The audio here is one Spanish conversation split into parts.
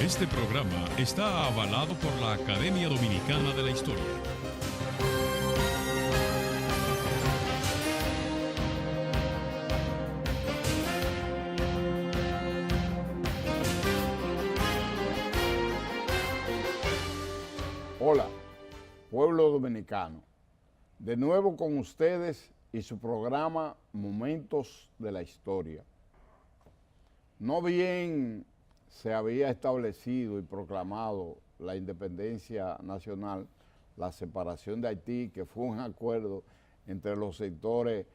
Este programa está avalado por la Academia Dominicana de la Historia. Hola, pueblo dominicano. De nuevo con ustedes y su programa Momentos de la Historia. No bien se había establecido y proclamado la independencia nacional, la separación de Haití, que fue un acuerdo entre los sectores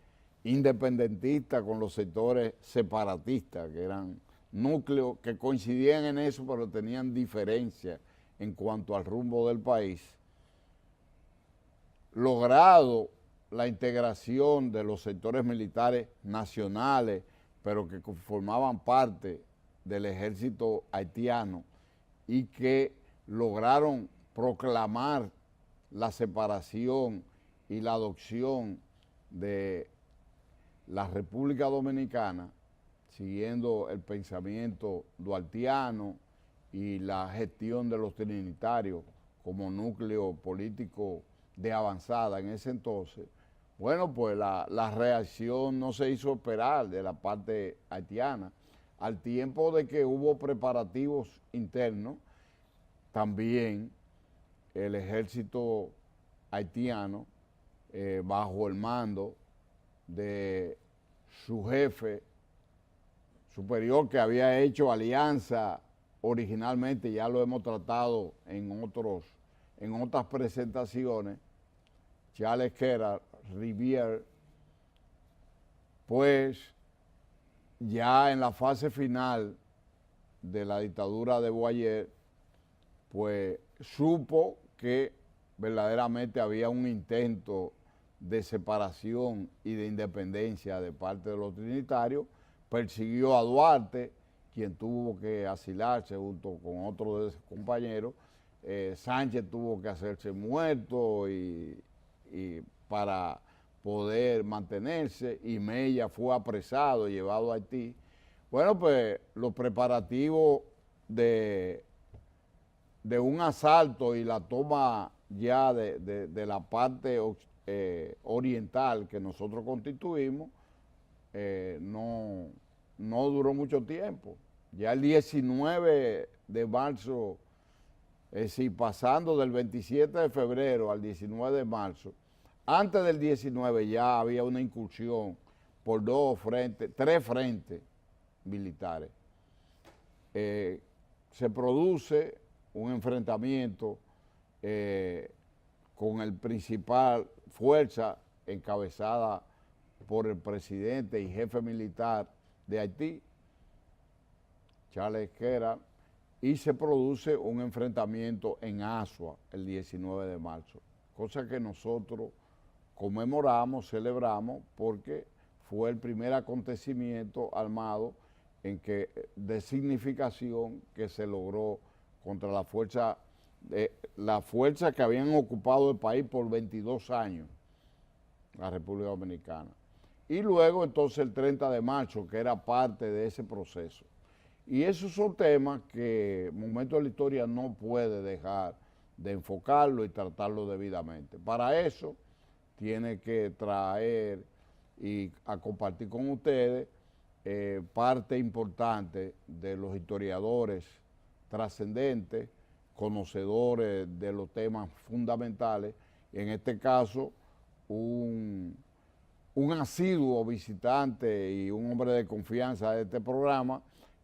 independentistas con los sectores separatistas, que eran núcleos que coincidían en eso, pero tenían diferencias en cuanto al rumbo del país. Logrado la integración de los sectores militares nacionales, pero que formaban parte del ejército haitiano y que lograron proclamar la separación y la adopción de la República Dominicana, siguiendo el pensamiento duartiano y la gestión de los trinitarios como núcleo político de avanzada en ese entonces. Bueno, pues la reacción no se hizo esperar de la parte haitiana, al tiempo de que hubo preparativos internos. También el ejército haitiano, bajo el mando de su jefe superior, que había hecho alianza originalmente, ya lo hemos tratado en otras presentaciones, Charles Quera Rivière, pues ya en la fase final de la dictadura de Boyer, pues supo que verdaderamente había un intento de separación y de independencia de parte de los trinitarios, persiguió a Duarte, quien tuvo que asilarse junto con otros de sus compañeros. Sánchez tuvo que hacerse muerto y para poder mantenerse, y Mella fue apresado y llevado a Haití. Bueno, pues los preparativos de un asalto y la toma ya de la parte oriental que nosotros constituimos no duró mucho tiempo. Ya el 19 de marzo, es decir, pasando del 27 de febrero al 19 de marzo, antes del 19 ya había una incursión por tres frentes militares. Se produce un enfrentamiento con el principal fuerza encabezada por el presidente y jefe militar de Haití, Charles Quera, y se produce un enfrentamiento en Azua el 19 de marzo, cosa que nosotros conmemoramos, celebramos, porque fue el primer acontecimiento armado de significación que se logró contra la fuerza que habían ocupado el país por 22 años, la República Dominicana. Y luego entonces el 30 de marzo, que era parte de ese proceso. Y esos son temas que Momento de la Historia no puede dejar de enfocarlo y tratarlo debidamente. Para eso tiene que traer y a compartir con ustedes parte importante de los historiadores trascendentes, conocedores de los temas fundamentales, en este caso un asiduo visitante y un hombre de confianza de este programa,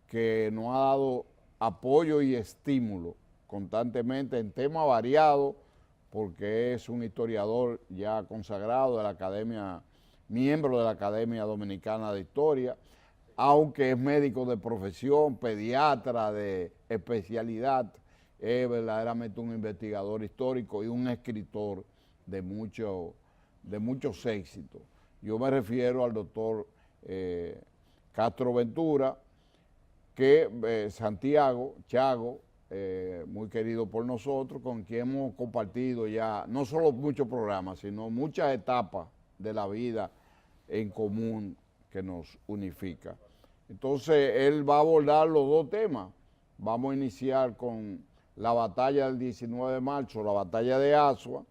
que nos ha dado apoyo y estímulo constantemente en temas variados, porque es un historiador ya consagrado de la Academia, miembro de la Academia Dominicana de Historia, aunque es médico de profesión, pediatra de especialidad, es verdaderamente un investigador histórico y un escritor de muchos éxitos. Yo me refiero al doctor Castro Ventura, que Santiago Chago, muy querido por nosotros, con quien hemos compartido ya no solo muchos programas, sino muchas etapas de la vida en común que nos unifica. Entonces, él va a abordar los dos temas vamos a iniciar con la batalla del 19 de marzo, la batalla de Azua,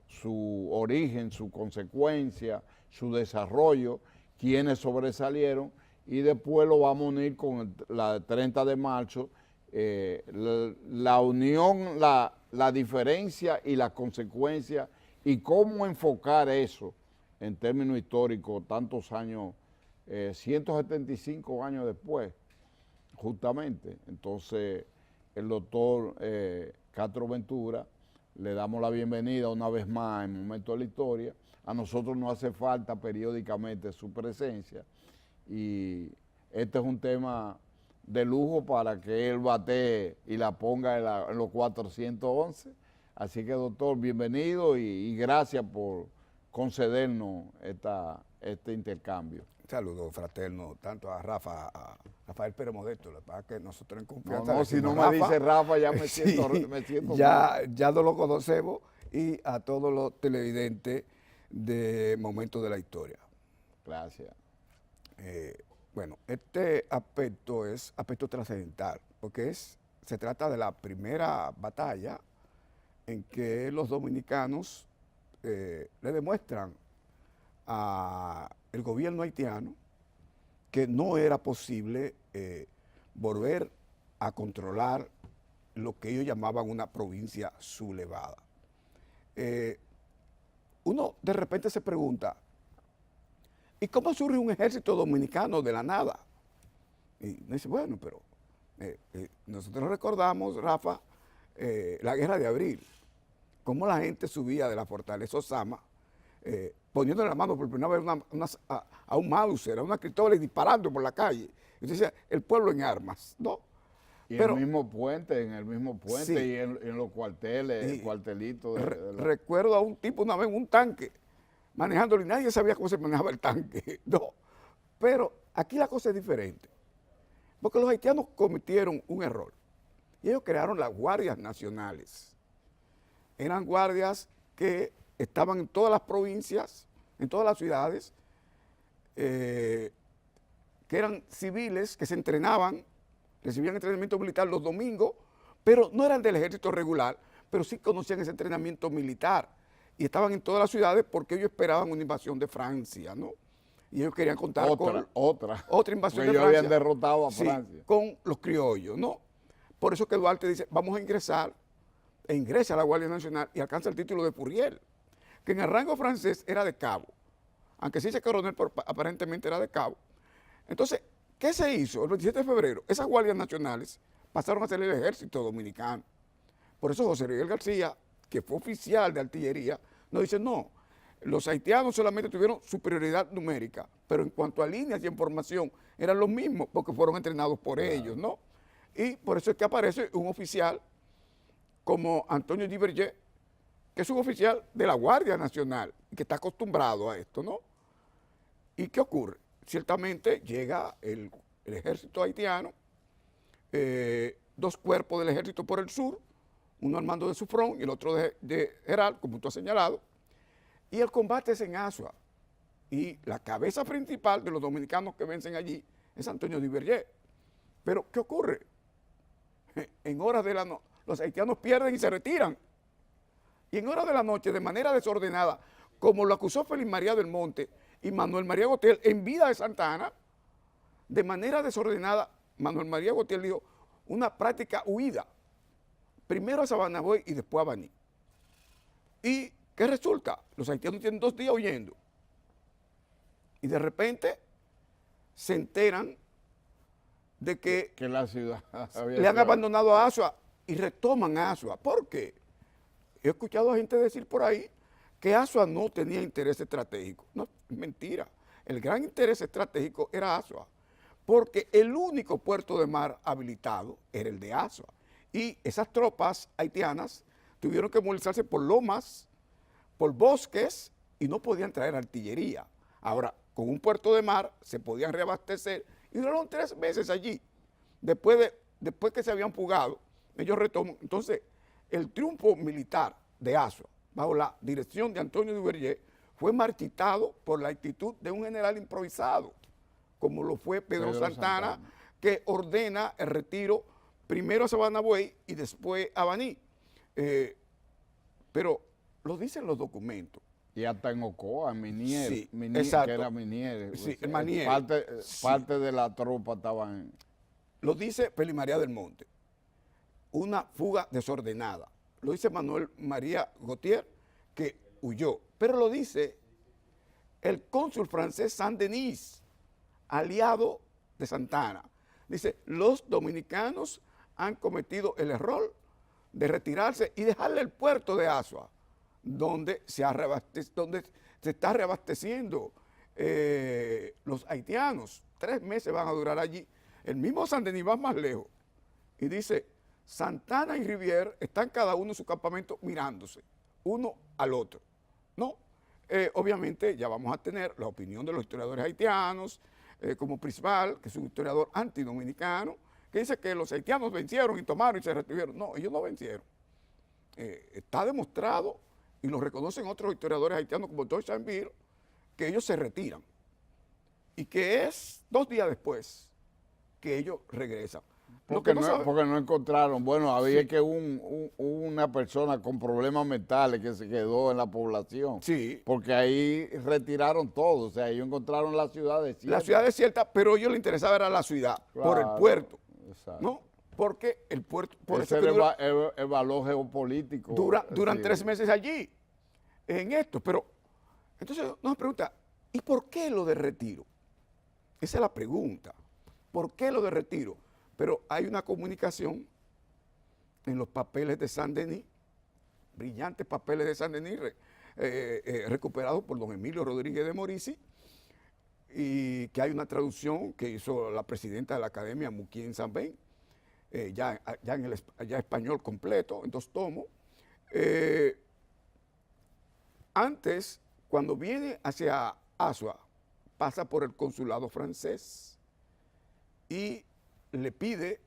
su origen, su consecuencia, su desarrollo, quienes sobresalieron, y después lo vamos a unir con la 30 de marzo, la unión, la diferencia y la consecuencia, y cómo enfocar eso en términos históricos, tantos años, 175 años después, justamente. Entonces, el doctor Castro Ventura, le damos la bienvenida una vez más en Momento de la Historia. A nosotros nos hace falta periódicamente su presencia, y este es un tema de lujo para que él batee y la ponga en los 411. Así que, doctor, bienvenido y gracias por concedernos este intercambio. Saludos fraterno tanto a Rafa, a Rafael Pérez Modesto. Lo que pasa es que nosotros en confianza. No, si no me dice Rafa, ya me siento, sí, me siento ya no lo conocemos, y a todos los televidentes de Momentos de la Historia. Gracias. Bueno, este aspecto es aspecto trascendental, porque se trata de la primera batalla en que los dominicanos le demuestran al gobierno haitiano que no era posible volver a controlar lo que ellos llamaban una provincia sublevada. Uno de repente se pregunta, ¿y cómo surge un ejército dominicano de la nada? Y uno dice, bueno, pero nosotros recordamos, Rafa, la Guerra de Abril, cómo la gente subía de la fortaleza Osama, poniendo la mano por primera vez a un Mauser, a una pistola y disparando por la calle. Entonces decía, el pueblo en armas, ¿no? Y pero, en el mismo puente, sí, y en los cuarteles, el cuartelito. Recuerdo a un tipo una vez en un tanque, manejándolo, y nadie sabía cómo se manejaba el tanque, no. Pero aquí la cosa es diferente, porque los haitianos cometieron un error, y ellos crearon las guardias nacionales. Eran guardias que estaban en todas las provincias, en todas las ciudades, que eran civiles que se entrenaban, recibían entrenamiento militar los domingos, pero no eran del ejército regular, pero sí conocían ese entrenamiento militar, y estaban en todas las ciudades porque ellos esperaban una invasión de Francia, ¿no? Y ellos querían contar con otra invasión de Francia. Ellos habían derrotado a Francia. Sí, con los criollos, ¿no? Por eso que Duarte dice, vamos a ingresar, e ingresa a la Guardia Nacional y alcanza el título de Fourier, que en el rango francés era de cabo, aunque sí dice coronel, pero aparentemente era de cabo. Entonces, ¿qué se hizo? El 27 de febrero, esas guardias nacionales pasaron a ser el ejército dominicano. Por eso José Miguel García, que fue oficial de artillería, nos dice, no, los haitianos solamente tuvieron superioridad numérica, pero en cuanto a líneas y información, eran los mismos, porque fueron entrenados por ellos, ¿no? Y por eso es que aparece un oficial como Antonio Duverger, que es un oficial de la Guardia Nacional, que está acostumbrado a esto, ¿no? ¿Y qué ocurre? Ciertamente llega el ejército haitiano, dos cuerpos del ejército por el sur, uno al mando de Sufrón y el otro de Geral, como tú has señalado, y el combate es en Azua. Y la cabeza principal de los dominicanos que vencen allí es Antonio Duverger. Pero, ¿qué ocurre? En horas de la noche, los haitianos pierden y se retiran. Y en horas de la noche, de manera desordenada, como lo acusó Félix María del Monte y Manuel María Gautier en vida de Santa Ana, de manera desordenada, Manuel María Gautier dijo una práctica huida, primero a Sabanaboy y después a Baní. ¿Y qué resulta? Los haitianos tienen 2 días huyendo. Y de repente se enteran de que la ciudad le han abandonado a Azua y retoman a Azua. ¿Por qué? He escuchado a gente decir por ahí que Azua no tenía interés estratégico. No, es mentira. El gran interés estratégico era Azua, porque el único puerto de mar habilitado era el de Azua. Y esas tropas haitianas tuvieron que movilizarse por lomas, por bosques, y no podían traer artillería. Ahora, con un puerto de mar se podían reabastecer y duraron 3 meses allí. Después que se habían fugado, ellos retoman. Entonces, el triunfo militar de Azua, bajo la dirección de Antonio Duverger, fue marchitado por la actitud de un general improvisado, como lo fue Pedro Santana, que ordena el retiro primero a Sabana Buey y después a Baní. Pero lo dicen los documentos. Y hasta en Ocoa, en Minier, Sí, Minier, exacto. que era Minier. Sí, pues, el Manier. Parte de la tropa estaban... Lo dice Peli María del Monte. Una fuga desordenada. Lo dice Manuel María Gautier, que huyó. Pero lo dice el cónsul francés Saint-Denis, aliado de Santana. Dice, los dominicanos han cometido el error de retirarse y dejarle el puerto de Azua, donde se está reabasteciendo los haitianos. 3 meses van a durar allí. El mismo Saint-Denis va más lejos y dice, Santana y Rivière están cada uno en su campamento mirándose, uno al otro. No, obviamente ya vamos a tener la opinión de los historiadores haitianos, como Prisbal, que es un historiador antidominicano, que dice que los haitianos vencieron y tomaron y se retuvieron. No, ellos no vencieron. Está demostrado, y lo reconocen otros historiadores haitianos como George Saint-Vir, que ellos se retiran. Y que es 2 días después que ellos regresan. Porque no encontraron, bueno, había que una persona con problemas mentales que se quedó en la población. Sí. Porque ahí retiraron todo, o sea, ellos encontraron la ciudad desierta. La ciudad desierta, pero a ellos les interesaba era la ciudad, Claro, por el puerto. Exacto. ¿No? Porque el puerto, por Ese eso que era el valor geopolítico. duran Sí. 3 meses allí, en esto. Pero, entonces nos pregunta, ¿y por qué lo de retiro? Esa es la pregunta. ¿Por qué lo de retiro? Pero hay una comunicación en los papeles de Saint-Denis, brillantes papeles de Saint-Denis, recuperados por don Emilio Rodríguez de Morici, y que hay una traducción que hizo la presidenta de la Academia, Muquien Sanbén, ya español completo, en 2 tomos. Antes, cuando viene hacia Azua, pasa por el consulado francés y le pide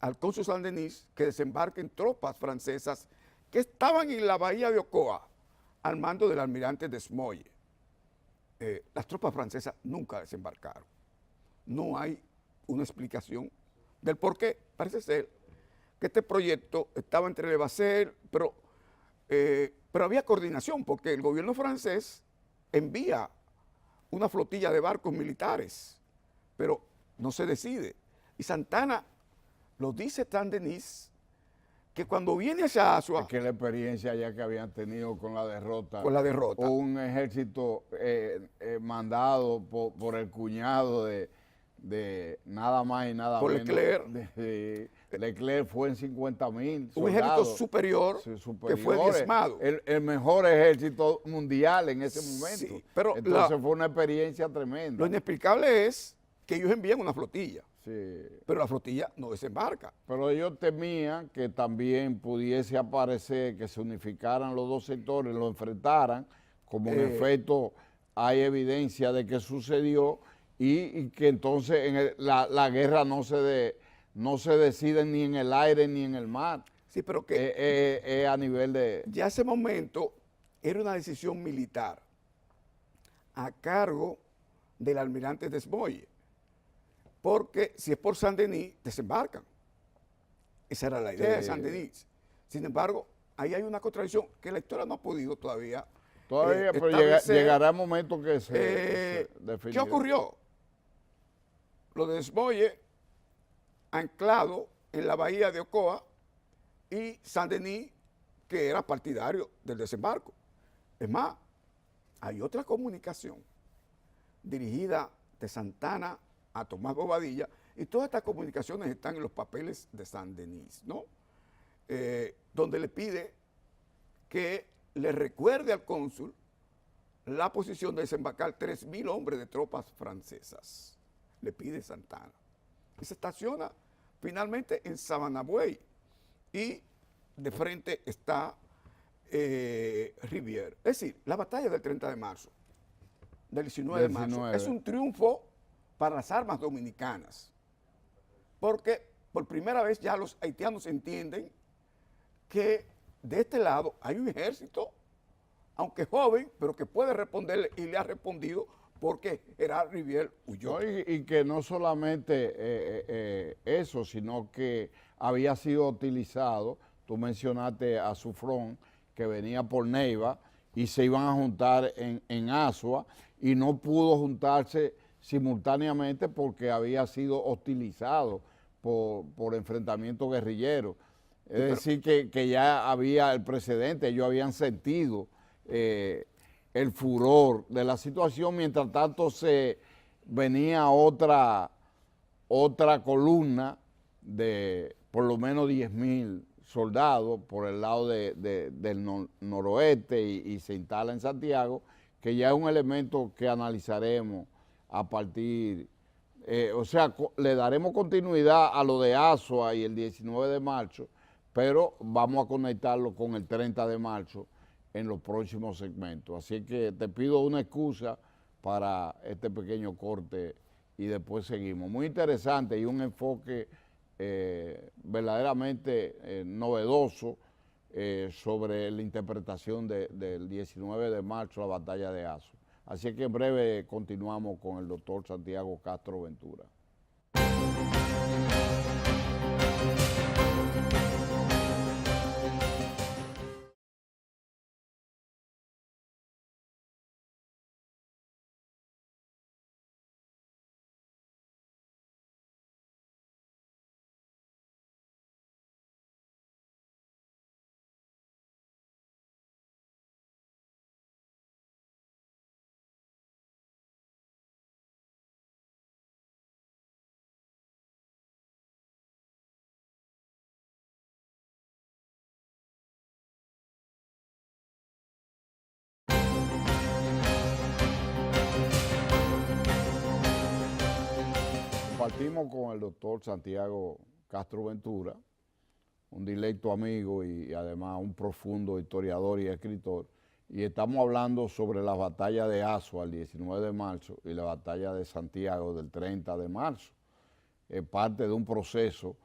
al cónsul Saint-Denis que desembarquen tropas francesas que estaban en la bahía de Ocoa al mando del almirante Desmoulins. Las tropas francesas nunca desembarcaron. No hay una explicación del por qué. Parece ser que este proyecto estaba entre Levasseur, pero había coordinación porque el gobierno francés envía una flotilla de barcos militares, pero no se decide. Y Santana lo dice Saint-Denis, que cuando viene hacia Azua... Es que la experiencia ya que habían tenido con la derrota. Con la derrota. Un ejército mandado por el cuñado de nada más y nada Por menos. Leclerc. Leclerc fue en 50,000 soldados. Un ejército superior, que fue diezmado. El mejor ejército mundial en ese momento. Sí, pero entonces fue una experiencia tremenda. Lo inexplicable es que ellos envían una flotilla. Sí. Pero la flotilla no desembarca. Pero ellos temían que también pudiese aparecer que se unificaran los 2 sectores, lo enfrentaran, como en efecto hay evidencia de que sucedió, y que entonces la guerra no se decide ni en el aire ni en el mar. Sí, pero que a nivel de... ya ese momento era una decisión militar a cargo del almirante Desmoulins. Porque si es por Saint-Denis, desembarcan. Esa era la idea de Saint-Denis. Sin embargo, ahí hay una contradicción que la historia no ha podido todavía. Pero llegará el momento que se definirá. ¿Qué ocurrió? Lo de Desmoulins, anclado en la bahía de Ocoa, y Saint-Denis, que era partidario del desembarco. Es más, hay otra comunicación dirigida de Santana a Tomás Bobadilla, y todas estas comunicaciones están en los papeles de Saint-Denis, ¿no? Donde le pide que le recuerde al cónsul la posición de desembarcar 3,000 hombres de tropas francesas. Le pide Santana. Y se estaciona finalmente en Sabana Buey, y de frente está Rivière. Es decir, la batalla del 30 de marzo, del 19 de marzo, es un triunfo para las armas dominicanas, porque por primera vez ya los haitianos entienden que de este lado hay un ejército, aunque joven, pero que puede responderle, y le ha respondido porque Gerard Rivière huyó. No, y que no solamente eso, sino que había sido utilizado. Tú mencionaste a Sufrón, que venía por Neiva y se iban a juntar en Asua y no pudo juntarse simultáneamente porque había sido hostilizado por enfrentamientos guerrilleros. Es decir, que ya había el precedente, ellos habían sentido el furor de la situación, mientras tanto se venía otra columna de por lo menos 10,000 soldados por el lado del noroeste y se instala en Santiago, que ya es un elemento que analizaremos a partir, o sea, le daremos continuidad a lo de Asua y el 19 de marzo, pero vamos a conectarlo con el 30 de marzo en los próximos segmentos. Así que te pido una excusa para este pequeño corte y después seguimos. Muy interesante y un enfoque verdaderamente novedoso sobre la interpretación del 19 de marzo, la batalla de Asua. Así que en breve continuamos con el doctor Santiago Castro Ventura. Compartimos con el doctor Santiago Castro Ventura, un directo amigo y además un profundo historiador y escritor, y estamos hablando sobre la batalla de Asua el 19 de marzo y la batalla de Santiago del 30 de marzo. Es parte de un proceso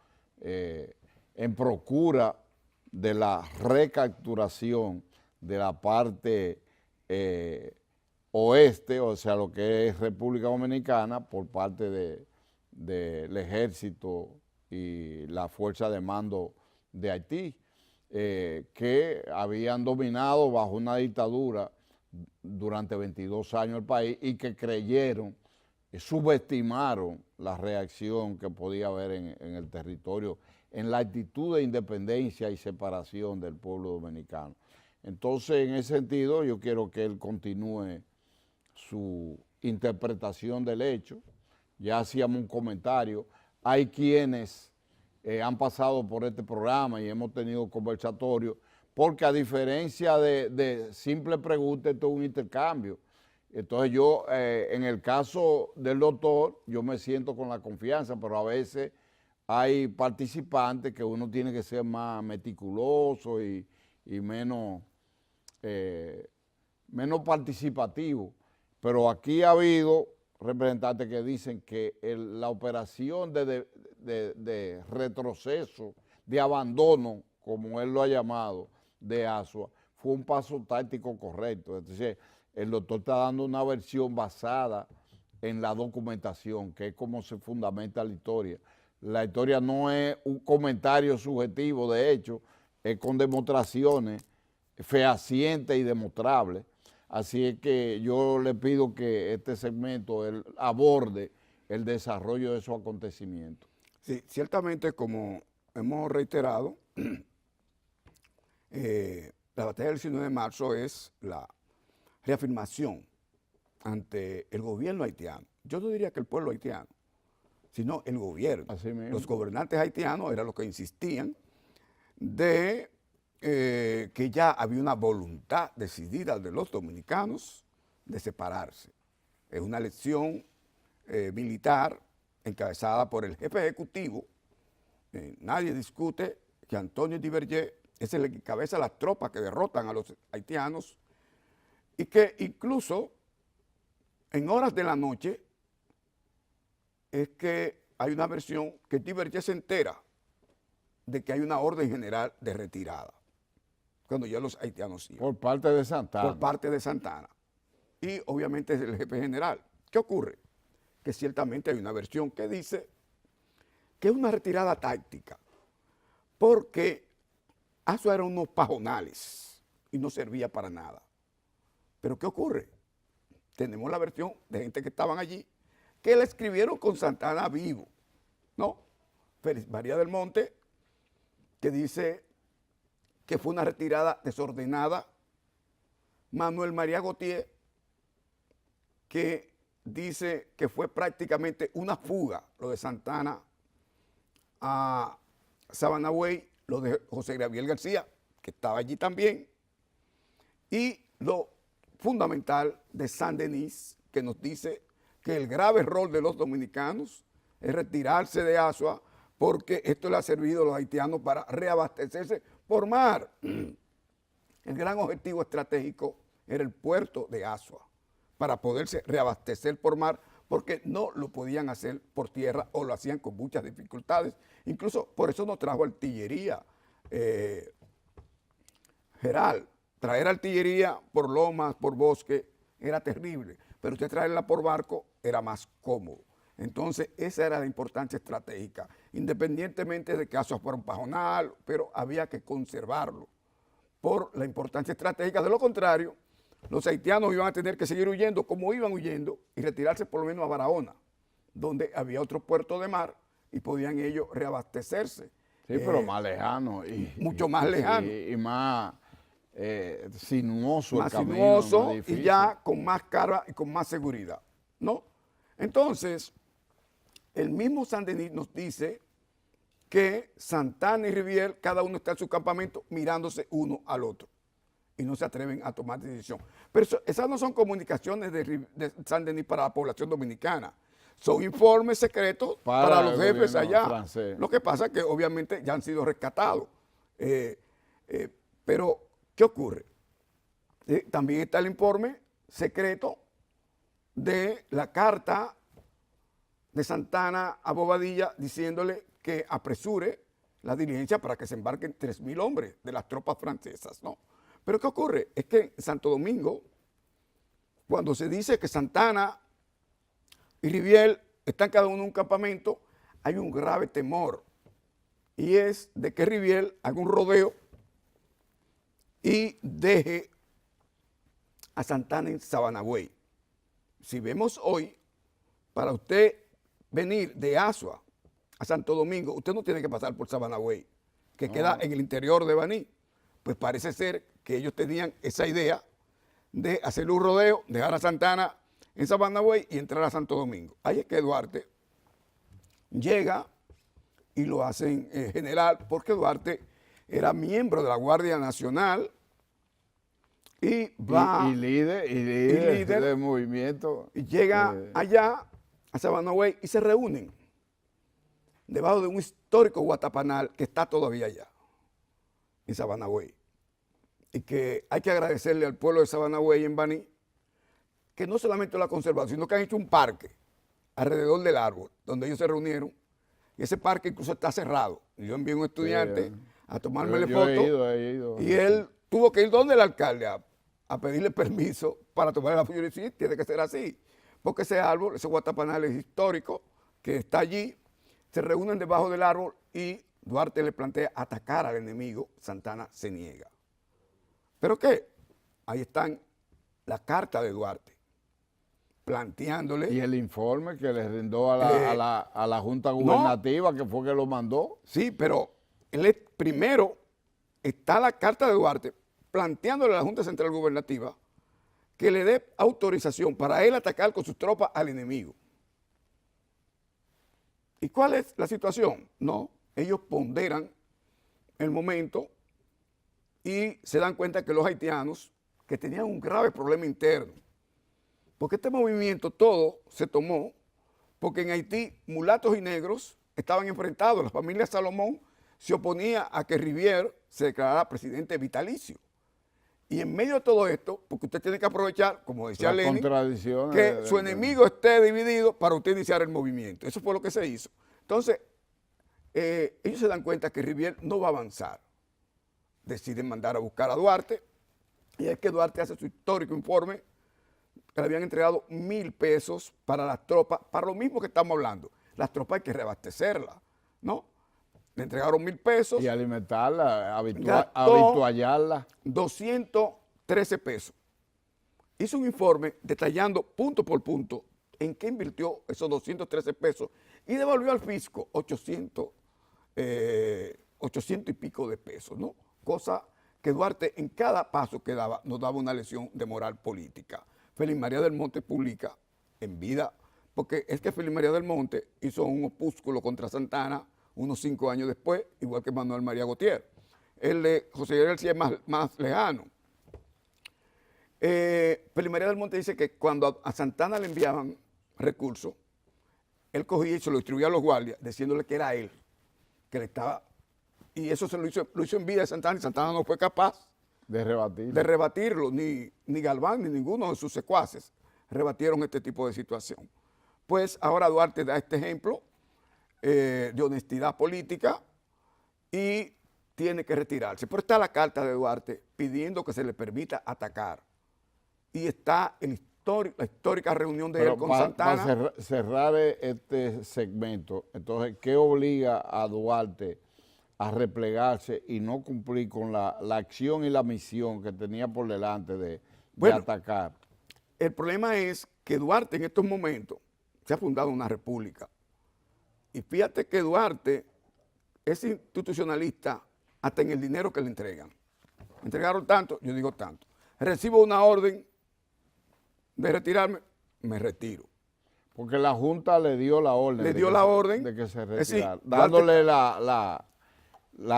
en procura de la recapturación de la parte oeste, o sea, lo que es República Dominicana, por parte del ejército y la fuerza de mando de Haití, que habían dominado bajo una dictadura durante 22 años el país y que creyeron, subestimaron la reacción que podía haber en el territorio, en la actitud de independencia y separación del pueblo dominicano. Entonces, en ese sentido, yo quiero que él continúe su interpretación del hecho. Ya hacíamos un comentario. Hay quienes han pasado por este programa y hemos tenido conversatorios, porque a diferencia de simple pregunta, esto es un intercambio. Entonces yo, en el caso del doctor, yo me siento con la confianza, pero a veces hay participantes que uno tiene que ser más meticuloso y menos participativo. Pero aquí ha habido representantes que dicen que la operación de retroceso, de abandono, como él lo ha llamado, de Asua, fue un paso táctico correcto. Es decir, el doctor está dando una versión basada en la documentación, que es como se fundamenta la historia. La historia no es un comentario subjetivo, de hecho, es con demostraciones fehacientes y demostrables. Así es que yo le pido que este segmento él aborde el desarrollo de esos acontecimientos. Sí, ciertamente, como hemos reiterado, la batalla del 19 de marzo es la reafirmación ante el gobierno haitiano. Yo no diría que el pueblo haitiano, sino el gobierno. Así mismo. Los gobernantes haitianos eran los que insistían de que ya había una voluntad decidida de los dominicanos de separarse. Es una elección militar encabezada por el jefe ejecutivo. Nadie discute que Antonio Duverger es el que encabeza las tropas que derrotan a los haitianos y que incluso en horas de la noche es que hay una versión que Duverger se entera de que hay una orden general de retirada, cuando ya los haitianos iban. Por parte de Santana. Por parte de Santana. Y obviamente es el jefe general. ¿Qué ocurre? Que ciertamente hay una versión que dice que es una retirada táctica, porque Azua eran unos pajonales y no servía para nada. Pero ¿qué ocurre? Tenemos la versión de gente que estaban allí, que la escribieron con Santana vivo, ¿no? Félix María del Monte, que dice que fue una retirada desordenada. Manuel María Gautier, que dice que fue prácticamente una fuga, lo de Santana a Sabana Way, lo de José Gabriel García, que estaba allí también, y lo fundamental de Saint-Denis, que nos dice que el grave error de los dominicanos es retirarse de Azua porque esto le ha servido a los haitianos para reabastecerse por mar. El gran objetivo estratégico era el puerto de Azua para poderse reabastecer por mar porque no lo podían hacer por tierra o lo hacían con muchas dificultades. Incluso por eso no trajo artillería Geral. Traer artillería por lomas, por bosque, era terrible, pero usted traerla por barco era más cómodo. Entonces, esa era la importancia estratégica, independientemente de que Azua fuera un pajonal, pero había que conservarlo por la importancia estratégica. De lo contrario, los haitianos iban a tener que seguir huyendo como iban huyendo y retirarse por lo menos a Barahona, donde había otro puerto de mar y podían ellos reabastecerse. Sí, pero más lejano. Mucho más lejano. Y más sinuoso más el camino, sinuoso más y difícil. ya con más carga y con más seguridad, ¿no? Entonces, el mismo Saint-Denis nos dice que Santana y Rivière, cada uno está en su campamento mirándose uno al otro y no se atreven a tomar decisión. Pero esas no son comunicaciones de Saint-Denis para la población dominicana, son informes secretos para los el jefes gobierno allá. francés. Lo que pasa es que obviamente ya han sido rescatados. Pero, ¿qué ocurre? También está el informe secreto de la carta de Santana a Bobadilla diciéndole que apresure la diligencia para que se embarquen 3.000 hombres de las tropas francesas, ¿no? Pero ¿qué ocurre? Es que en Santo Domingo, cuando se dice que Santana y Rivière están cada uno en un campamento, hay un grave temor, y es de que Rivière haga un rodeo y deje a Santana en Sabana Way. Si vemos hoy, para usted venir de Azua a Santo Domingo, usted no tiene que pasar por Sabana Way, que queda en el interior de Baní. Pues parece ser que ellos tenían esa idea de hacer un rodeo, dejar a Santana en Sabana Way y entrar a Santo Domingo. Ahí es que Duarte llega y lo hacen general, porque Duarte era miembro de la Guardia Nacional y va y líder del movimiento. y llega allá a Sabana Way y se reúnen debajo de un histórico guatapanal que está todavía allá en Sabana Way, y que hay que agradecerle al pueblo de Sabana Way en Baní que no solamente lo ha conservado, sino que han hecho un parque alrededor del árbol donde ellos se reunieron, y ese parque incluso está cerrado. Y yo envié a un estudiante a tomármele foto, He ido. y él tuvo que ir donde el alcalde a pedirle permiso para tomar la foto. Y yo le dije, sí, tiene que ser así, porque ese árbol, ese guatapanal es histórico, que está allí, se reúnen debajo del árbol y Duarte le plantea atacar al enemigo, Santana se niega. ¿Pero qué? Ahí están las cartas de Duarte, planteándole. Y el informe que le rindó a la Junta Gubernativa, que fue que lo mandó. Sí, pero primero está la carta de Duarte planteándole a la Junta Central Gubernativa que le dé autorización para él atacar con sus tropas al enemigo. ¿Y cuál es la situación? No, ellos ponderan el momento y se dan cuenta que los haitianos, que tenían un grave problema interno, porque este movimiento todo se tomó porque en Haití mulatos y negros estaban enfrentados. La familia Salomón se oponía a que Rivière se declarara presidente vitalicio. Y en medio de todo esto, porque usted tiene que aprovechar, como decía Lenin, que su enemigo esté dividido para usted iniciar el movimiento. Eso fue lo que se hizo. Entonces, ellos se dan cuenta que Rivière no va a avanzar. Deciden mandar a buscar a Duarte, y es que Duarte hace su histórico informe que le habían entregado 1.000 pesos para las tropas, para lo mismo que estamos hablando. Las tropas hay que reabastecerlas, ¿no? le entregaron 1,000 pesos, Y alimentarla, Gastó- habituallarla. 213 pesos. Hizo un informe detallando punto por punto en qué invirtió esos 213 pesos y devolvió al fisco 800 y pico de pesos, ¿no? Cosa que Duarte en cada paso que daba nos daba una lección de moral política. Félix María del Monte publica en vida, porque es que Félix María del Monte hizo un opúsculo contra Santana unos 5 años después, igual que Manuel María Gautier. El de José García es más lejano. Félix María del Monte dice que cuando a Santana le enviaban recursos, él cogía y se lo distribuía a los guardias, diciéndole que era él, que le estaba... Y eso lo hizo en vida de Santana, y Santana no fue capaz De rebatir. de rebatirlo, ni Galván, ni ninguno de sus secuaces rebatieron este tipo de situación. Pues ahora Duarte da este ejemplo de honestidad política y tiene que retirarse. Pero está la carta de Duarte pidiendo que se le permita atacar. Y está la histórica reunión de él con Santana. Para cerrar este segmento, entonces, ¿qué obliga a Duarte a replegarse y no cumplir con la acción y la misión que tenía por delante de atacar? El problema es que Duarte en estos momentos se ha fundado una república. Y fíjate que Duarte es institucionalista hasta en el dinero que le entregan. Me entregaron tanto, yo digo tanto. Recibo una orden de retirarme, me retiro. Porque la Junta le dio la orden. Le dio la orden. De que se Es decir, retirara, dándole la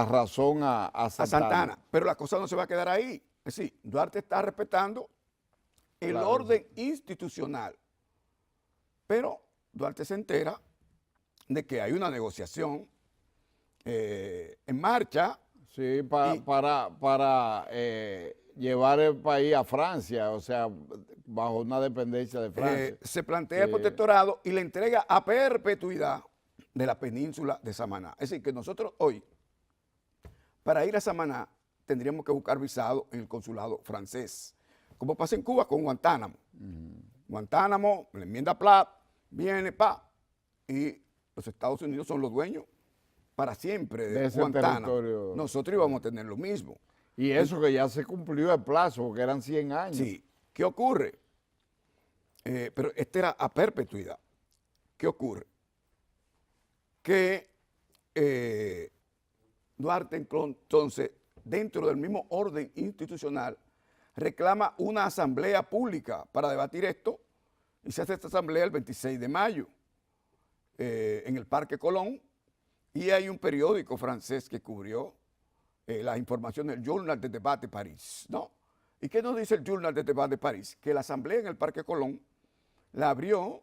razón a Santana. Pero la cosa no se va a quedar ahí. Es decir, Duarte está respetando el Claro. orden institucional. Pero Duarte se entera de que hay una negociación en marcha. Sí, para llevar el país a Francia, o sea, bajo una dependencia de Francia. Se plantea el protectorado y le entrega a perpetuidad de la península de Samaná. Es decir, que nosotros hoy, para ir a Samaná, tendríamos que buscar visado en el consulado francés, como pasa en Cuba con Guantánamo. Guantánamo, la enmienda Platt, viene, y los Estados Unidos son los dueños para siempre de ese Guantánamo. territorio. Nosotros íbamos a tener lo mismo. Y eso que ya se cumplió el plazo, porque eran 100 años. Sí. ¿Qué ocurre? Pero este era a perpetuidad. ¿Qué ocurre? Que Duarte entonces, dentro del mismo orden institucional, reclama una asamblea pública para debatir esto, y se hace esta asamblea el 26 de mayo en el Parque Colón, y hay un periódico francés que cubrió la información del Journal de Débat de París, ¿no? ¿Y qué nos dice el Journal de Débat de París? Que la asamblea en el Parque Colón la abrió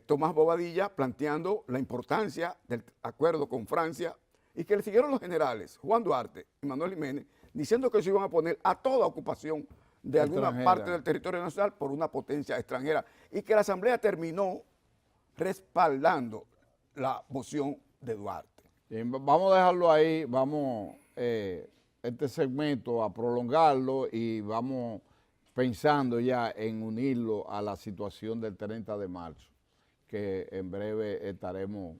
Tomás Bobadilla planteando la importancia del acuerdo con Francia y que le siguieron los generales Juan Duarte y Manuel Jiménez diciendo que se iban a poner a toda ocupación de alguna parte del territorio nacional por una potencia extranjera y que la asamblea terminó respaldando la moción de Duarte. Bien, vamos a dejarlo ahí, vamos este segmento a prolongarlo y vamos pensando ya en unirlo a la situación del 30 de marzo, que en breve estaremos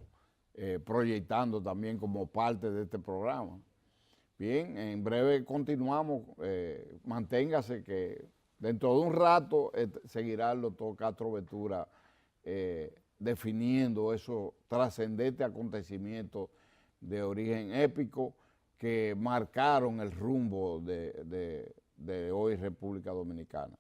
proyectando también como parte de este programa. Bien, en breve continuamos, manténgase que dentro de un rato seguirá el doctor Castro Ventura definiendo esos trascendentes acontecimientos de origen épico que marcaron el rumbo de hoy República Dominicana.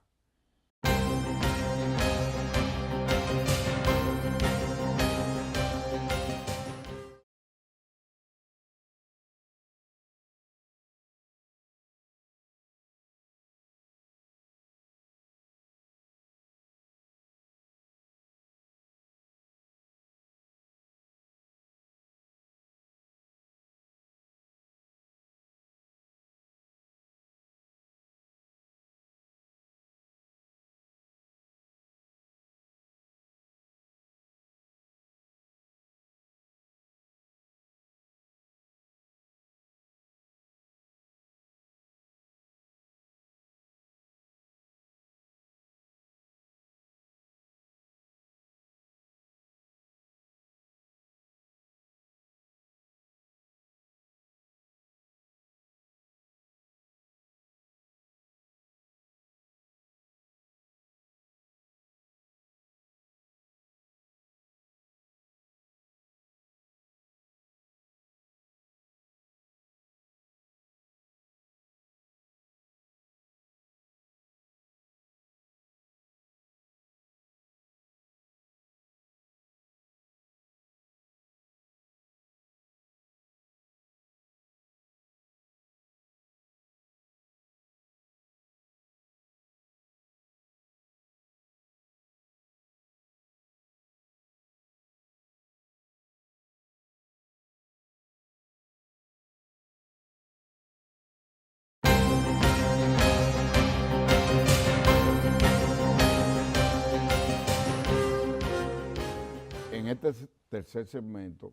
tercer segmento,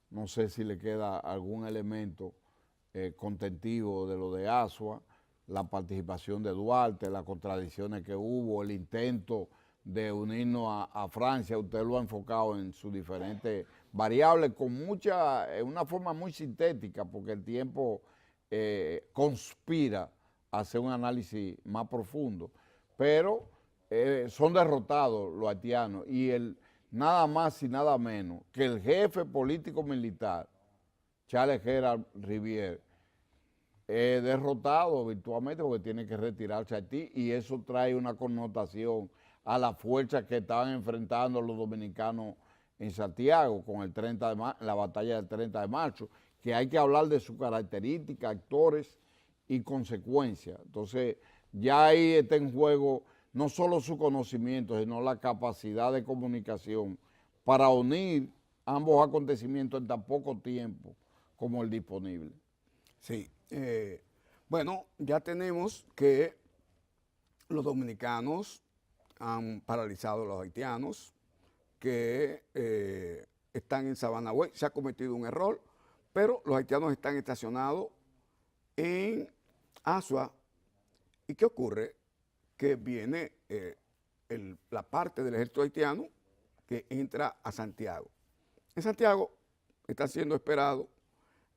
no sé si le queda algún elemento contentivo de lo de Asua, la participación de Duarte, las contradicciones que hubo, el intento de unirnos a Francia. Usted lo ha enfocado en sus diferentes variables con una forma muy sintética, porque el tiempo conspira a hacer un análisis más profundo, pero son derrotados los haitianos y nada más y nada menos que el jefe político militar, Charles Gerard Rivière, derrotado virtualmente porque tiene que retirarse a Haití, y eso trae una connotación a las fuerzas que estaban enfrentando los dominicanos en Santiago con el 30 de la batalla del 30 de marzo, que hay que hablar de sus características, actores y consecuencias. Entonces, ya ahí está en juego no solo su conocimiento, sino la capacidad de comunicación para unir ambos acontecimientos en tan poco tiempo como el disponible. Sí. Bueno, ya tenemos que los dominicanos han paralizado a los haitianos que están en Sabana Way. Se ha cometido un error, pero los haitianos están estacionados en Asua. ¿Y qué ocurre? Que viene la parte del ejército haitiano que entra a Santiago. En Santiago están siendo esperados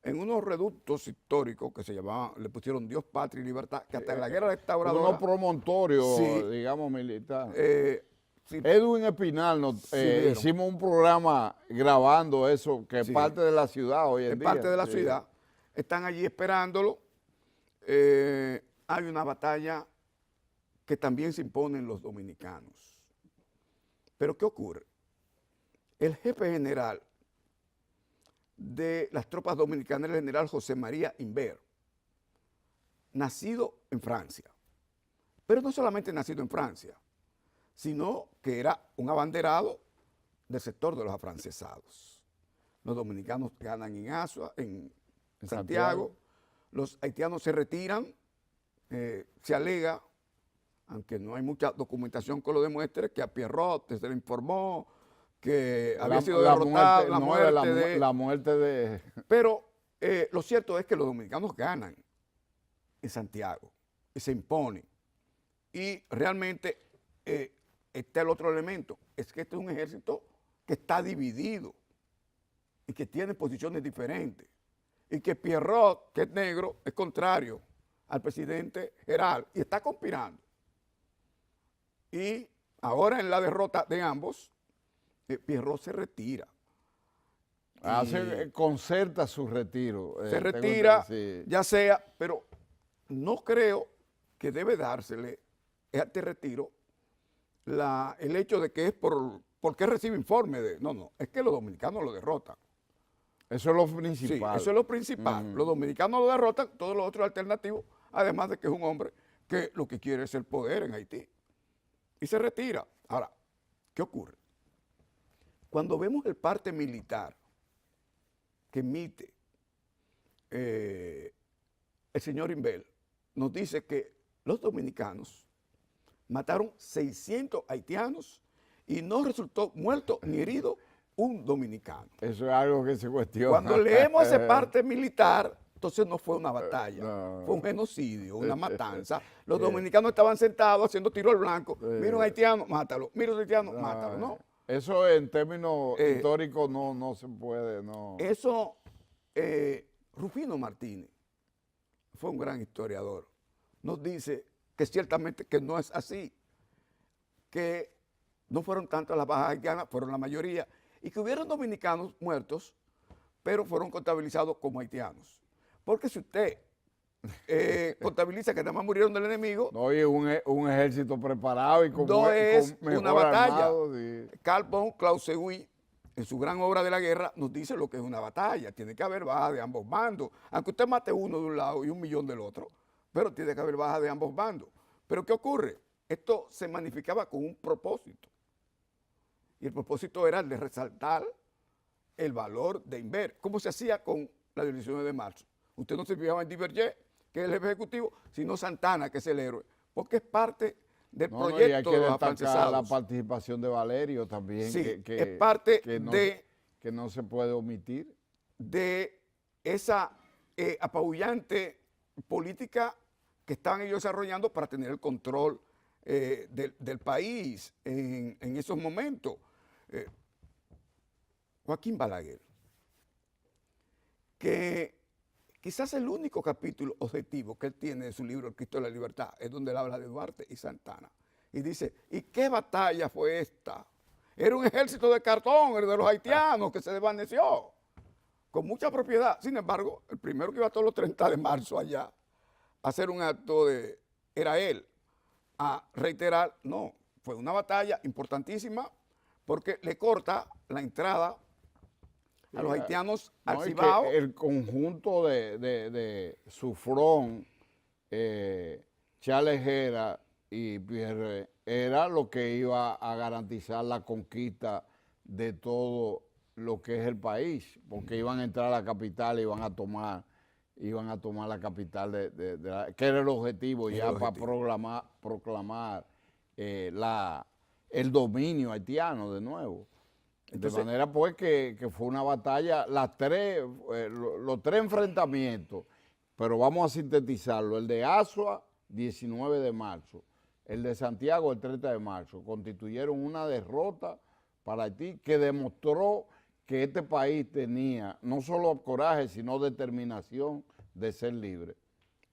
en unos reductos históricos que se llamaban, le pusieron Dios, Patria y Libertad, que hasta en la guerra restauradora... Unos promontorios, sí, digamos, militares. Sí, Edwin Espinal, hicimos un programa grabando eso, que es parte de la ciudad hoy en día. Es parte de la ciudad. Están allí esperándolo. Hay una batalla que también se imponen los dominicanos. Pero ¿qué ocurre? El jefe general de las tropas dominicanas, el general José María Imbert, nacido en Francia, pero no solamente nacido en Francia, sino que era un abanderado del sector de los afrancesados. Los dominicanos ganan en Asua, en Santiago, los haitianos se retiran, se alega, aunque no hay mucha documentación que lo demuestre, que a Pierrot se le informó que había sido derrotado, la muerte de... Pero lo cierto es que los dominicanos ganan en Santiago y se imponen. Y realmente está el otro elemento, es que este es un ejército que está dividido y que tiene posiciones diferentes. Y que Pierrot, que es negro, es contrario al presidente Gerald y está conspirando. Y ahora en la derrota de ambos, Pierrot se retira. Concerta su retiro. Se retira, ya sea, pero no creo que debe dársele a este retiro el hecho de que es porque recibe informe de... No, es que los dominicanos lo derrotan. Eso es lo principal. Sí, eso es lo principal. Los dominicanos lo derrotan, todos los otros alternativos, además de que es un hombre que lo que quiere es el poder en Haití. Y se retira. Ahora, ¿qué ocurre? Cuando vemos el parte militar que emite el señor Imbert, nos dice que los dominicanos mataron 600 haitianos y no resultó muerto ni herido un dominicano. Eso es algo que se cuestiona. Cuando leemos ese parte militar, entonces no fue una batalla, fue un genocidio, una matanza. Los dominicanos estaban sentados haciendo tiro al blanco. Mira un haitiano, mátalo. Mira un haitiano, mátalo. No. Eso en términos históricos no se puede. No. Eso, Rufino Martínez, fue un gran historiador, nos dice que ciertamente que no es así, que no fueron tantas las bajas haitianas, fueron la mayoría, y que hubieron dominicanos muertos, pero fueron contabilizados como haitianos. Porque si usted contabiliza que nada más murieron del enemigo... No, y un ejército preparado y con no es con una batalla. Armado, sí. Carl von Clausewitz, en su gran obra de la guerra, nos dice lo que es una batalla. Tiene que haber bajas de ambos bandos. Aunque usted mate uno de un lado y 1.000.000 del otro, pero tiene que haber bajas de ambos bandos. Pero ¿qué ocurre? Esto se magnificaba con un propósito. Y el propósito era el de resaltar el valor de Imbert, como se hacía con la 19 de marzo. Usted no se fijaba en Divergé, que es el jefe ejecutivo, sino Santana, que es el héroe, porque es parte del No, no, y hay proyecto que de los destacar la afrancesados. participación de Valerio también, Sí, es parte que no se puede omitir. de esa apabullante política que estaban ellos desarrollando para tener el control del país en esos momentos. Eh, Joaquín Balaguer, que quizás el único capítulo objetivo que él tiene de su libro El Cristo de la Libertad es donde él habla de Duarte y Santana. Y dice, ¿y qué batalla fue esta? Era un ejército de cartón, el de los haitianos, que se desvaneció con mucha propiedad. Sin embargo, el primero que iba todos los 30 de marzo allá a hacer un acto era él, a reiterar, no, fue una batalla importantísima porque le corta la entrada a los haitianos al No, y Cibao. que el conjunto de Sufrón, Chalejera y Pierre era lo que iba a garantizar la conquista de todo lo que es el país, porque iban a entrar a la capital y iban a tomar la capital que era el objetivo ya para proclamar el dominio haitiano de nuevo. Entonces, de manera pues que fue una batalla, los tres enfrentamientos, pero vamos a sintetizarlo, el de Azua, 19 de marzo, el de Santiago, el 30 de marzo, constituyeron una derrota para Haití que demostró que este país tenía no solo coraje, sino determinación de ser libre.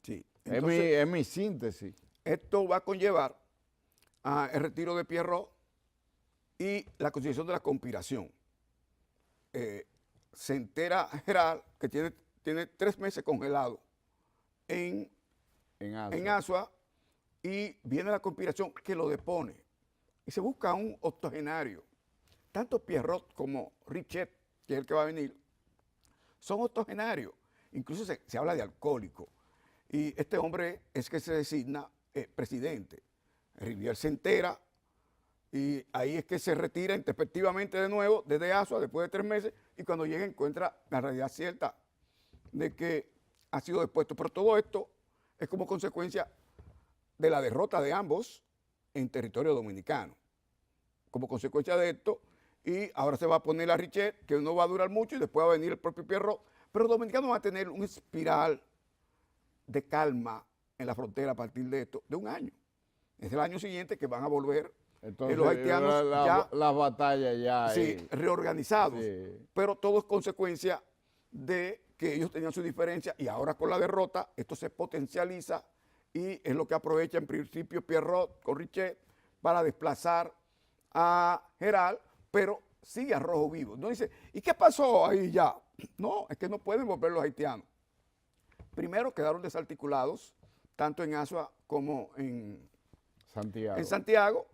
sí. Entonces, es mi síntesis. Esto va a conllevar el retiro de Pierrot y la constitución de la conspiración. Se entera Geral que tiene 3 meses congelado en Azua y viene la conspiración que lo depone. Y se busca un octogenario. Tanto Pierrot como Richet, que es el que va a venir, son octogenarios. Incluso se habla de alcohólico. Y este hombre es que se designa presidente. Rivière se entera y ahí es que se retira introspectivamente de nuevo desde Azua después de 3 meses y cuando llega encuentra la realidad cierta de que ha sido depuesto. Pero todo esto es como consecuencia de la derrota de ambos en territorio dominicano. Como consecuencia de esto, y ahora se va a poner a Richet, que no va a durar mucho, y después va a venir el propio Pierrot, pero los dominicanos van a tener una espiral de calma en la frontera a partir de esto, de un año. Es el año siguiente que van a volver Entonces, los haitianos las batallas ya. Sí, reorganizados. Sí. Pero todo es consecuencia de que ellos tenían su diferencia y ahora con la derrota esto se potencializa y es lo que aprovecha en principio Pierrot con Richet para desplazar a Geral, pero sigue a rojo vivo. No dice, ¿y qué pasó ahí ya? No, es que no pueden volver los haitianos. Primero quedaron desarticulados, tanto en Azua como en Santiago.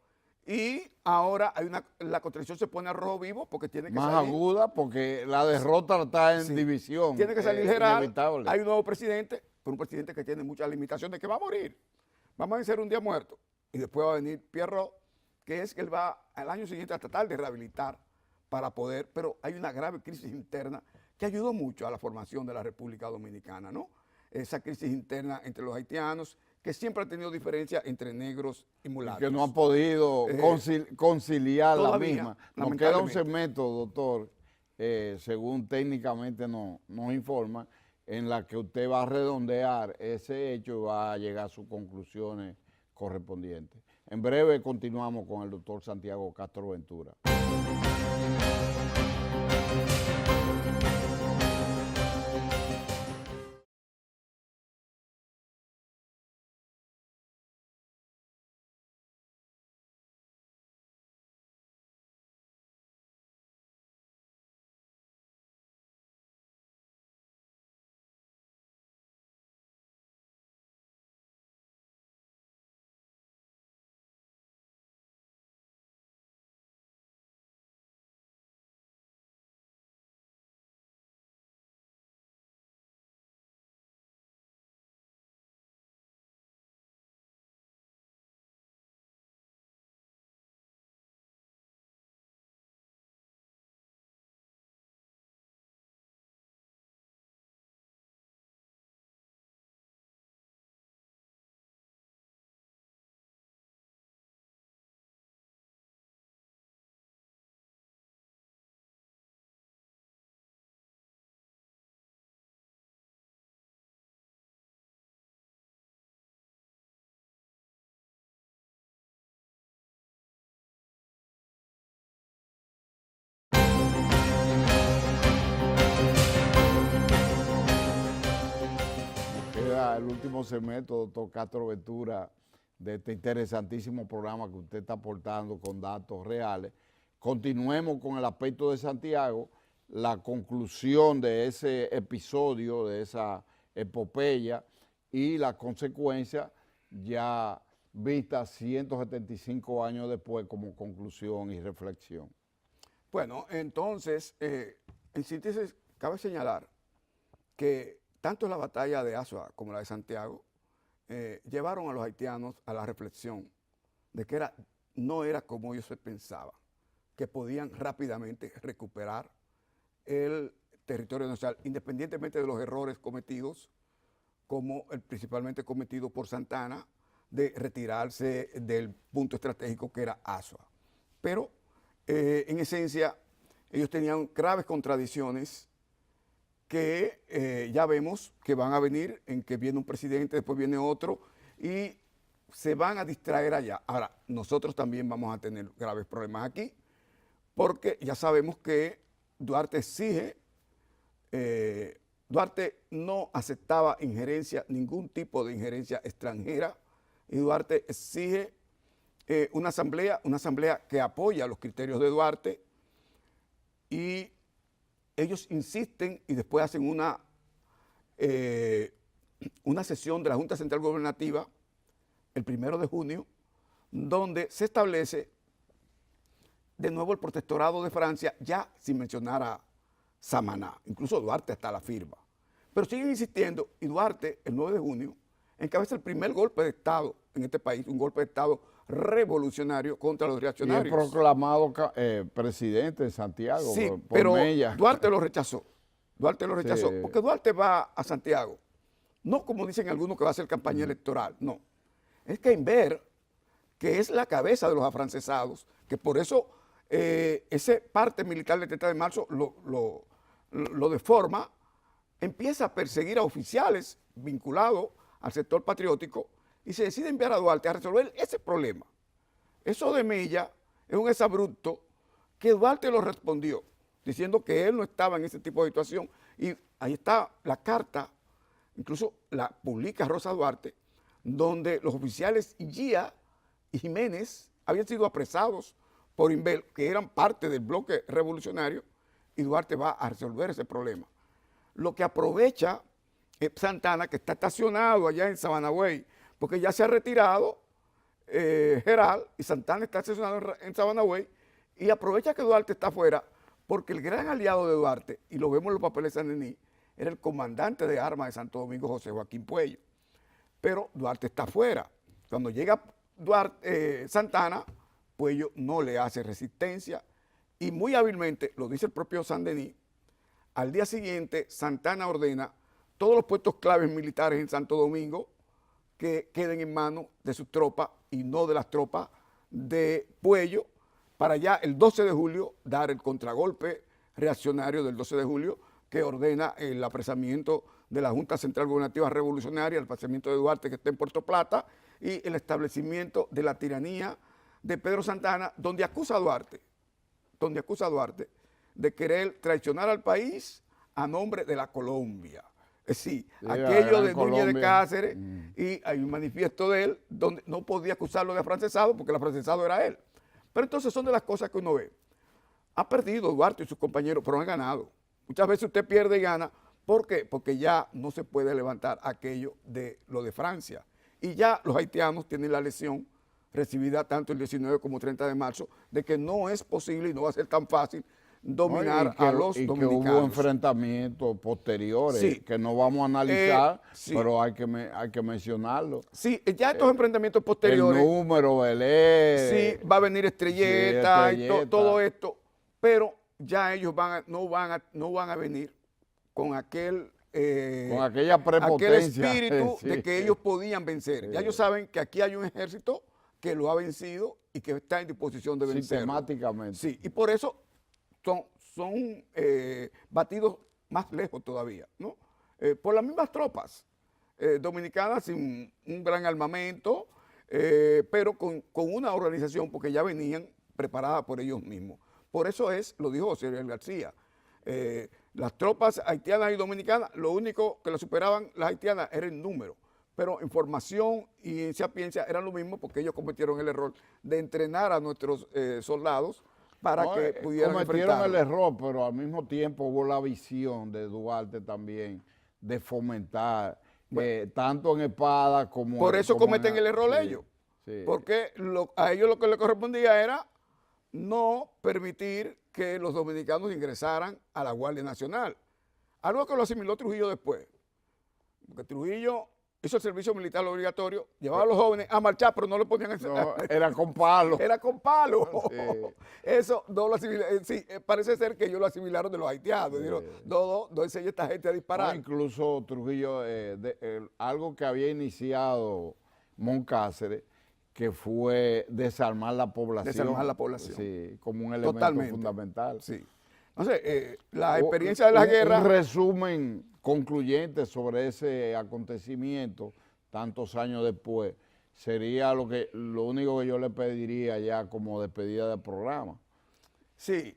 Y ahora la contradicción se pone a rojo vivo porque tiene que más salir. Más aguda porque la derrota está en división. Tiene que salir Geral. Inevitable. Hay un nuevo presidente, pero un presidente que tiene muchas limitaciones, que va a morir. Vamos a vencer un día muerto. Y después va a venir Pierrot, que es que él va al año siguiente a tratar de rehabilitar para poder, pero hay una grave crisis interna que ayudó mucho a la formación de la República Dominicana, ¿no? Esa crisis interna entre los haitianos, que siempre ha tenido diferencia entre negros y mulatos. Y que no ha podido conciliar la misma. Nos queda un segmento, doctor, según técnicamente nos informa, en la que usted va a redondear ese hecho y va a llegar a sus conclusiones correspondientes. En breve continuamos con el doctor Santiago Castro Ventura. al último segmento, doctor Castro Ventura, de este interesantísimo programa que usted está aportando con datos reales. Continuemos con el aspecto de Santiago, la conclusión de ese episodio, de esa epopeya y la consecuencia ya vista 175 años después como conclusión y reflexión. Bueno, entonces, en síntesis, cabe señalar que tanto la batalla de Azua como la de Santiago llevaron a los haitianos a la reflexión de que no era como ellos se pensaban, que podían rápidamente recuperar el territorio nacional, independientemente de los errores cometidos, como el principalmente cometido por Santana, de retirarse del punto estratégico que era Azua. Pero, en esencia, ellos tenían graves contradicciones que ya vemos que van a venir, en que viene un presidente, después viene otro, y se van a distraer allá. Ahora, nosotros también vamos a tener graves problemas aquí, porque ya sabemos que Duarte exige, Duarte no aceptaba injerencia, ningún tipo de injerencia extranjera, y Duarte exige una asamblea que apoya los criterios de Duarte, y ellos insisten y después hacen una sesión de la Junta Central Gobernativa el 1 de junio, donde se establece de nuevo el protectorado de Francia, ya sin mencionar a Samaná, incluso Duarte hasta la firma. Pero siguen insistiendo y Duarte, el 9 de junio, encabeza el primer golpe de Estado en este país, un golpe de Estado revolucionario contra los reaccionarios. Y es proclamado presidente de Santiago, sí, por pero Mella. Duarte lo rechazó. Duarte lo rechazó, Sí. porque Duarte va a Santiago, no como dicen algunos que va a hacer campaña electoral, no. Es que Inver, que es la cabeza de los afrancesados, que por eso ese parte militar del 30 de marzo lo deforma, empieza a perseguir a oficiales vinculados al sector patriótico y se decide enviar a Duarte a resolver ese problema. Eso de Mella es un exabrupto que Duarte lo respondió, diciendo que él no estaba en ese tipo de situación. Y ahí está la carta, incluso la publica Rosa Duarte, donde los oficiales Guía y Jiménez habían sido apresados por Inver, que eran parte del bloque revolucionario, y Duarte va a resolver ese problema. Lo que aprovecha Santana, que está estacionado allá en Sabanagüey, porque ya se ha retirado Geral, y Santana está estacionado en Sabanagüey, y aprovecha que Duarte está afuera, porque el gran aliado de Duarte, y lo vemos en los papeles de San Denis, era el comandante de armas de Santo Domingo, José Joaquín Puello. Pero Duarte está afuera. Cuando llega Santana, Puello no le hace resistencia, y muy hábilmente, lo dice el propio San Denis, al día siguiente Santana ordena todos los puestos claves militares en Santo Domingo que queden en manos de sus tropas y no de las tropas de Puello, para ya el 12 de julio dar el contragolpe reaccionario del 12 de julio, que ordena el apresamiento de la Junta Central Gobernativa Revolucionaria, el apresamiento de Duarte, que está en Puerto Plata, y el establecimiento de la tiranía de Pedro Santana, donde acusa a Duarte de querer traicionar al país a nombre de la Colombia. Es decir, Sí, aquello de Núñez de Colombia. Cáceres, y hay un manifiesto de él donde no podía acusarlo de afrancesado porque el afrancesado era él. Pero entonces son de las cosas que uno ve. Ha perdido Duarte y sus compañeros, pero han ganado. Muchas veces usted pierde y gana. ¿Por qué? Porque ya no se puede levantar aquello de lo de Francia. Y ya los haitianos tienen la lección recibida tanto el 19 como el 30 de marzo, de que no es posible y no va a ser tan fácil dominar a los y dominicanos. que hubo enfrentamientos posteriores Sí. que no vamos a analizar, sí. pero hay que mencionarlo. Sí, ya estos enfrentamientos posteriores. El número, Belé. Sí, va a venir Estrelleta, Sí, Estrelleta. todo esto, pero ya ellos no van a venir con aquel Con aquella aquel prepotencia. espíritu Sí. de que ellos podían vencer. Ya Sí. ellos saben que aquí hay un ejército que lo ha vencido y que está en disposición de vencer. Sistemáticamente. Sí, y por eso son batidos más lejos todavía, ¿no? Por las mismas tropas dominicanas sin un gran armamento, pero con una organización, porque ya venían preparadas por ellos mismos. Por eso lo dijo José Ariel García, las tropas haitianas y dominicanas, lo único que las superaban las haitianas era el número, pero en formación y en sapiencia eran lo mismo porque ellos cometieron el error de entrenar a nuestros soldados para No, que pudieran cometieron el enfrentarlo. error, pero al mismo tiempo hubo la visión de Duarte también de fomentar, tanto en espada como Por eso como cometen el error ellos, sí. porque a ellos lo que les correspondía era no permitir que los dominicanos ingresaran a la Guardia Nacional, algo que lo asimiló Trujillo después, porque Trujillo hizo el servicio militar obligatorio, llevaba a los jóvenes a marchar, pero no le ponían No, era con palo. era con palo. Sí. Eso no lo asimilaron. Sí, parece ser que ellos lo asimilaron de los haitianos. Dijeron, no enseña esta gente a disparar. No, incluso Trujillo, algo que había iniciado Moncáceres, que fue desarmar la población. Desarmar la población. Sí, como un elemento Totalmente. fundamental. Sí. Entonces, la experiencia de la guerra... Un resumen concluyente sobre ese acontecimiento, tantos años después, sería lo único que yo le pediría ya como despedida del programa. Sí,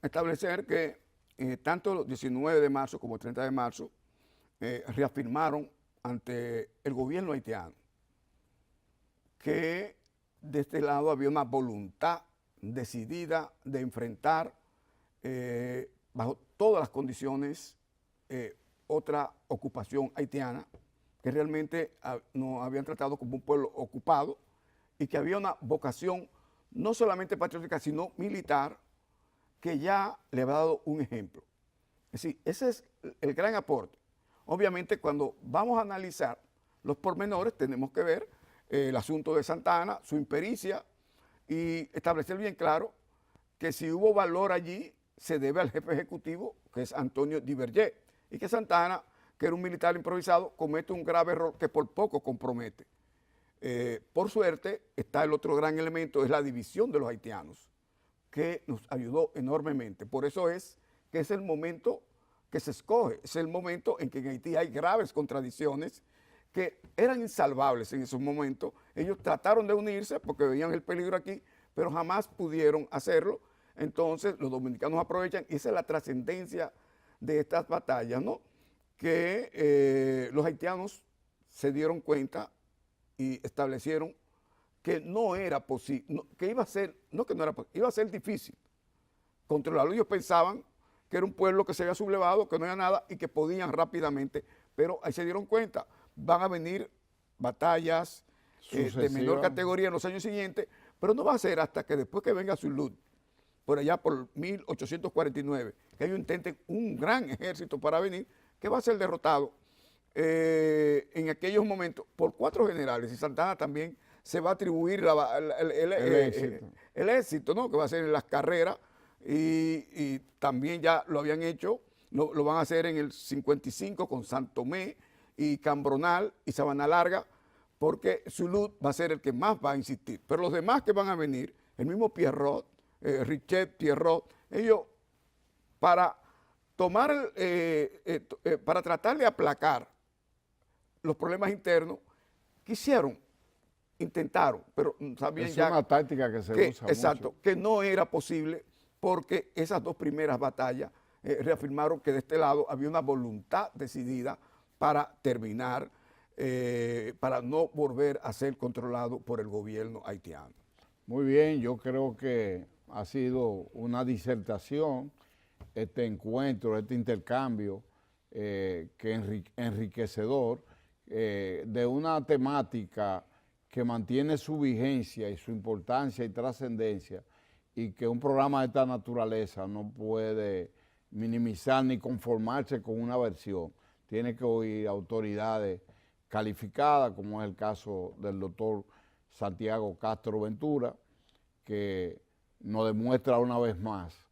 establecer que tanto el 19 de marzo como el 30 de marzo reafirmaron ante el gobierno haitiano que de este lado había una voluntad decidida de enfrentar bajo todas las condiciones otra ocupación haitiana, que realmente nos habían tratado como un pueblo ocupado y que había una vocación no solamente patriótica, sino militar, que ya le había dado un ejemplo. Es decir, ese es el gran aporte. Obviamente, cuando vamos a analizar los pormenores, tenemos que ver el asunto de Santa Anna, su impericia, y establecer bien claro que si hubo valor allí, se debe al jefe ejecutivo, que es Antonio Duverger, y que Santa Anna, que era un militar improvisado, comete un grave error que por poco compromete. Por suerte, está el otro gran elemento, es la división de los haitianos, que nos ayudó enormemente. Por eso es que es el momento que se escoge, es el momento en que en Haití hay graves contradicciones que eran insalvables en esos momentos. Ellos trataron de unirse porque veían el peligro aquí, pero jamás pudieron hacerlo. Entonces los dominicanos aprovechan, y esa es la trascendencia de estas batallas, ¿no? Que los haitianos se dieron cuenta y establecieron que no era posible, que iba a ser, no que no era posible, iba a ser difícil controlarlo. Ellos pensaban que era un pueblo que se había sublevado, que no había nada y que podían rápidamente, pero ahí se dieron cuenta, van a venir batallas de menor categoría en los años siguientes, pero no va a ser hasta que después que venga Zulú, por allá por 1849, que ellos intenten un gran ejército para venir, que va a ser derrotado en aquellos momentos por 4 generales, y Santa Anna también se va a atribuir el éxito, ¿no? Que va a ser en las carreras, y también ya lo habían hecho, lo van a hacer en el 55 con Santomé y Cambronal y Sabana Larga, porque Zulú va a ser el que más va a insistir. Pero los demás que van a venir, el mismo Pierrot, Richet, Pierrot, ellos para tomar, para tratar de aplacar los problemas internos, intentaron, pero sabían ya... Es una táctica que se usa exacto, mucho. que no era posible porque esas 2 primeras batallas reafirmaron que de este lado había una voluntad decidida para terminar, para no volver a ser controlado por el gobierno haitiano. Muy bien, yo creo que ha sido una disertación, este encuentro, este intercambio que enriquecedor de una temática que mantiene su vigencia y su importancia y trascendencia, y que un programa de esta naturaleza no puede minimizar ni conformarse con una versión. Tiene que oír autoridades calificadas, como es el caso del doctor Santiago Castro Ventura, que nos demuestra una vez más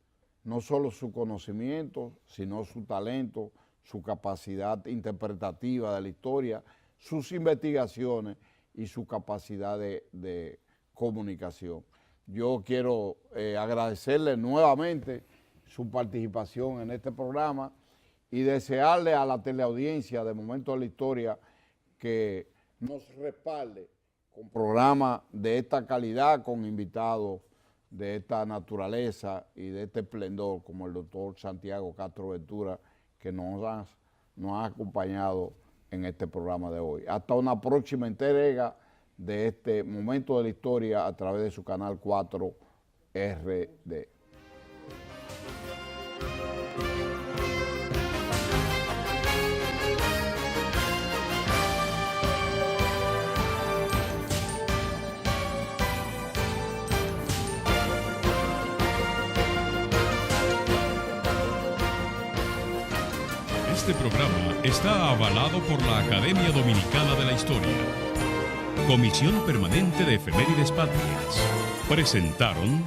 no solo su conocimiento, sino su talento, su capacidad interpretativa de la historia, sus investigaciones y su capacidad de comunicación. Yo quiero agradecerle nuevamente su participación en este programa y desearle a la teleaudiencia de Momentos de la Historia que nos respalde con programas de esta calidad, con invitados de esta naturaleza y de este esplendor, como el doctor Santiago Castro Ventura, que nos ha acompañado en este programa de hoy. Hasta una próxima entrega de este momento de la historia a través de su canal 4 RD. Este programa está avalado por la Academia Dominicana de la Historia. Comisión Permanente de Efemérides Patrias. Presentaron